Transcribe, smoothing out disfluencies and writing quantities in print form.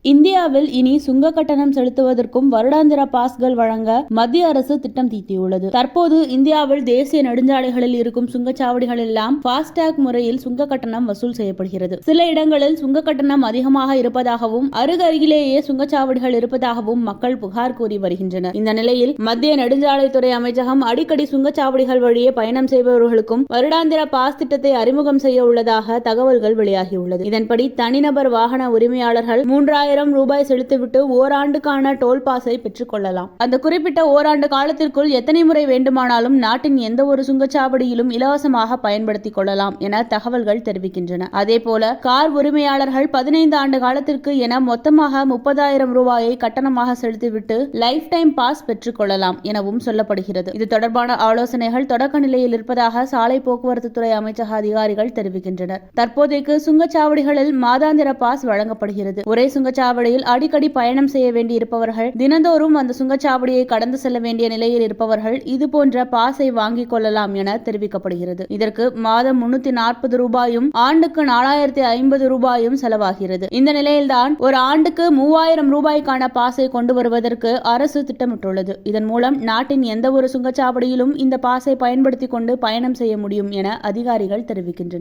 இந்தியாவில் இனி சுங்க கட்டணம் செலுத்துவதற்கும் வருடாந்திர பாஸ்கள் வழங்க மத்திய அரசு திட்டம் தீட்டியுள்ளது. தற்போது இந்தியாவில் தேசிய நெடுஞ்சாலைகளில் இருக்கும் சுங்கச்சாவடிகள் எல்லாம் பாஸ்டாக் முறையில் சுங்க கட்டணம் வசூல் செய்யப்படுகிறது. சில இடங்களில் சுங்க கட்டணம் அதிகமாக இருப்பதாகவும் அருகருகிலேயே சுங்கச்சாவடிகள் இருப்பதாகவும் மக்கள் புகார் கூறி வருகின்றனர். இந்த நிலையில் மத்திய நெடுஞ்சாலைத்துறை அமைச்சகம் அடிக்கடி சுங்கச்சாவடிகள் வழியே பயணம் செய்பவர்களுக்கும் வருடாந்திர பாஸ் திட்டத்தை அறிமுகம் செய்ய உள்ளதாக தகவல்கள் வெளியாகியுள்ளது. இதன்படி தனிநபர் வாகன உரிமையாளர்கள் 3000 ரூபாய் செலுத்திவிட்டு ஓராண்டுக்கான டோல் பாஸை பெற்றுக் கொள்ளலாம். அந்த குறிப்பிட்ட ஓராண்டு காலத்திற்குள் எத்தனை முறை வேண்டுமானாலும் நாட்டின் எந்த ஒரு சுங்கச்சாவடியிலும் இலவசமாக பயன்படுத்திக் கொள்ளலாம் என தகவல்கள் தெரிவிக்கின்றன. அதேபோல கார் உரிமையாளர்கள் 15 ஆண்டு காலத்திற்கு என மொத்தமாக 30,000 ரூபாயை கட்டணமாக செலுத்திவிட்டு லைஃப் டைம் பாஸ் பெற்றுக் கொள்ளலாம் எனவும் சொல்லப்படுகிறது. இது தொடர்பான ஆலோசனைகள் தொடக்க நிலையில் இருப்பதாக சாலை போக்குவரத்து துறை அமைச்சக அதிகாரிகள் தெரிவிக்கின்றனர். தற்போதைக்கு சுங்கச்சாவடிகளில் மாதாந்திர பாஸ் வழங்கப்படுகிறது. ஒரே சுங்கச்சாவடியில் அடிக்கடி பயணம் செய்ய வேண்டி இருப்பவர்கள், தினந்தோறும் அந்த சுங்கச்சாவடியை கடந்து செல்ல வேண்டிய நிலையில் இருப்பவர்கள் இதுபோன்ற பாஸை வாங்கிக் கொள்ளலாம் என தெரிவிக்கப்படுகிறது. இதற்கு மாதம் 340 ரூபாயும் ஆண்டுக்கு 4050 ரூபாயும் செலவாகிறது. இந்த நிலையில்தான் ஒரு ஆண்டுக்கு 3000 ரூபாய்க்கான பாஸை கொண்டு வருவதற்கு அரசு திட்டமிட்டுள்ளது. இதன் மூலம் நாட்டின் எந்த ஒரு சுங்கச்சாவடியிலும் இந்த பாஸை பயன்படுத்திக் கொண்டு பயணம் செய்ய முடியும் என அதிகாரிகள் தெரிவிக்கின்றனர்.